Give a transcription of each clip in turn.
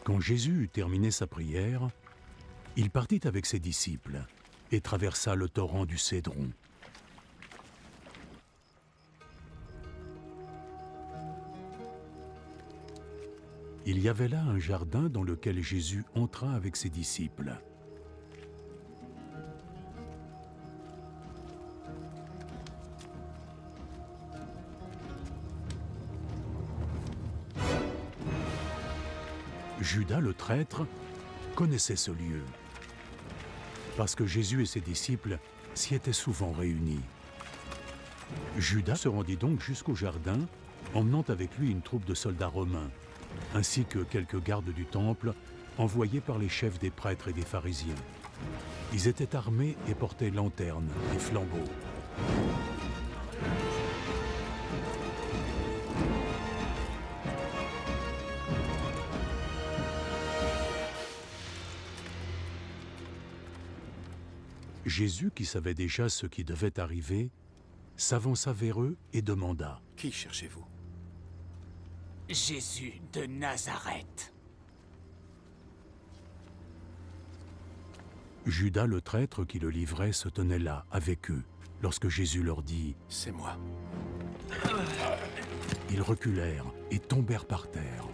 Quand Jésus eut terminé sa prière, il partit avec ses disciples et traversa le torrent du Cédron. Il y avait là un jardin dans lequel Jésus entra avec ses disciples. Judas le traître connaissait ce lieu, parce que Jésus et ses disciples s'y étaient souvent réunis. Judas se rendit donc jusqu'au jardin, emmenant avec lui une troupe de soldats romains, ainsi que quelques gardes du temple envoyés par les chefs des prêtres et des pharisiens. Ils étaient armés et portaient lanternes et flambeaux. Jésus, qui savait déjà ce qui devait arriver, s'avança vers eux et demanda : « Qui cherchez-vous » ? Jésus de Nazareth. Judas le traître qui le livrait se tenait là, avec eux, lorsque Jésus leur dit : « C'est moi. » Ils reculèrent et tombèrent par terre.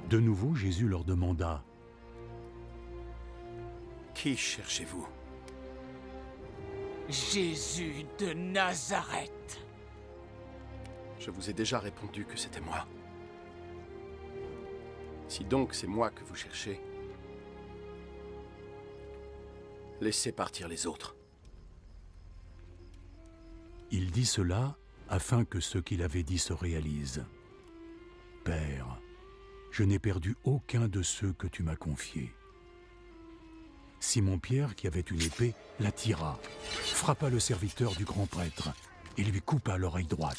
De nouveau, Jésus leur demanda : « Qui cherchez-vous » ? Jésus de Nazareth. Je vous ai déjà répondu que c'était moi. Si donc c'est moi que vous cherchez, laissez partir les autres. Il dit cela afin que ce qu'il avait dit se réalise. Père, je n'ai perdu aucun de ceux que tu m'as confiés. Simon-Pierre, qui avait une épée, la tira, frappa le serviteur du grand prêtre et lui coupa l'oreille droite.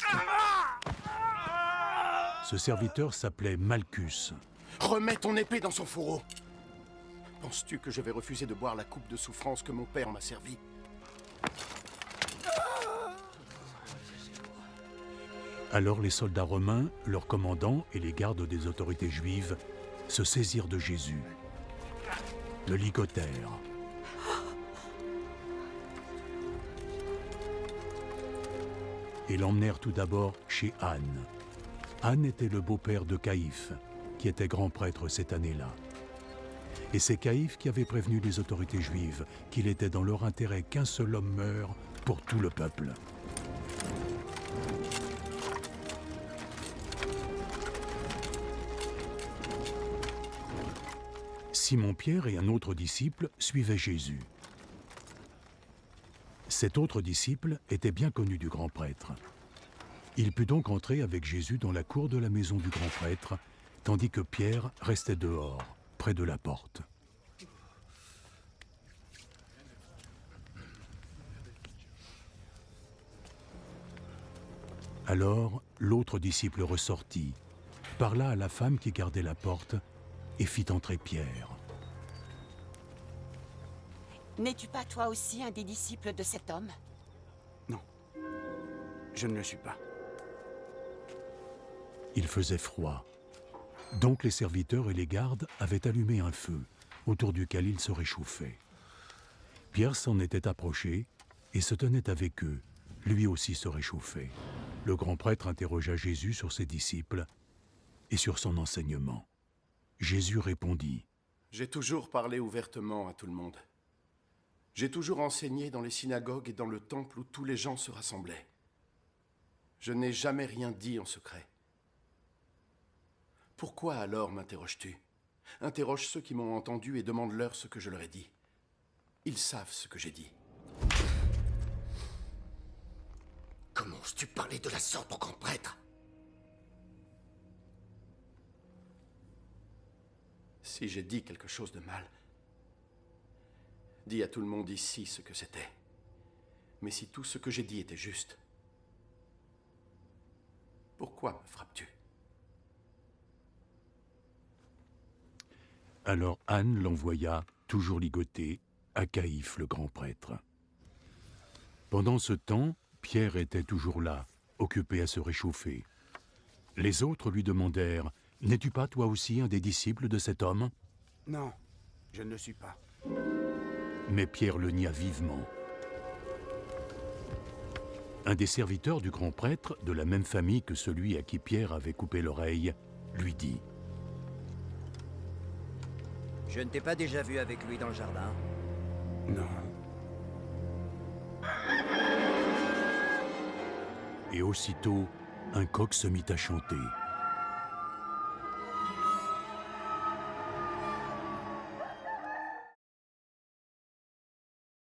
Ce serviteur s'appelait Malchus. Remets ton épée dans son fourreau. Penses-tu que je vais refuser de boire la coupe de souffrance que mon père m'a servie ? Alors les soldats romains, leurs commandants et les gardes des autorités juives se saisirent de Jésus, le ligotèrent. Et l'emmenèrent tout d'abord chez Anne. Anne était le beau-père de Caïphe, qui était grand prêtre cette année-là. Et c'est Caïphe qui avait prévenu les autorités juives qu'il était dans leur intérêt qu'un seul homme meure pour tout le peuple. Simon-Pierre et un autre disciple suivaient Jésus. Cet autre disciple était bien connu du grand prêtre. Il put donc entrer avec Jésus dans la cour de la maison du grand prêtre, tandis que Pierre restait dehors, près de la porte. Alors, l'autre disciple ressortit, parla à la femme qui gardait la porte et fit entrer Pierre. N'es-tu pas toi aussi un des disciples de cet homme ? Non, je ne le suis pas. Il faisait froid. Donc les serviteurs et les gardes avaient allumé un feu, autour duquel ils se réchauffaient. Pierre s'en était approché et se tenait avec eux, lui aussi se réchauffait. Le grand prêtre interrogea Jésus sur ses disciples et sur son enseignement. Jésus répondit : « J'ai toujours parlé ouvertement à tout le monde. J'ai toujours enseigné dans les synagogues et dans le temple où tous les gens se rassemblaient. Je n'ai jamais rien dit en secret. Pourquoi alors m'interroges-tu ? Interroge ceux qui m'ont entendu et demande-leur ce que je leur ai dit. Ils savent ce que j'ai dit. » Comment oses-tu parler de la sorte au grand prêtre ? Si j'ai dit quelque chose de mal, dis à tout le monde ici ce que c'était. Mais si tout ce que j'ai dit était juste, pourquoi me frappes-tu ? Alors Anne l'envoya, toujours ligoté, à Caïphe le grand prêtre. Pendant ce temps, Pierre était toujours là, occupé à se réchauffer. Les autres lui demandèrent « N'es-tu pas toi aussi un des disciples de cet homme ?» Non, je ne le suis pas. Mais Pierre le nia vivement. Un des serviteurs du grand prêtre, de la même famille que celui à qui Pierre avait coupé l'oreille, lui dit « Je ne t'ai pas déjà vu avec lui dans le jardin? » Non. Et aussitôt, un coq se mit à chanter.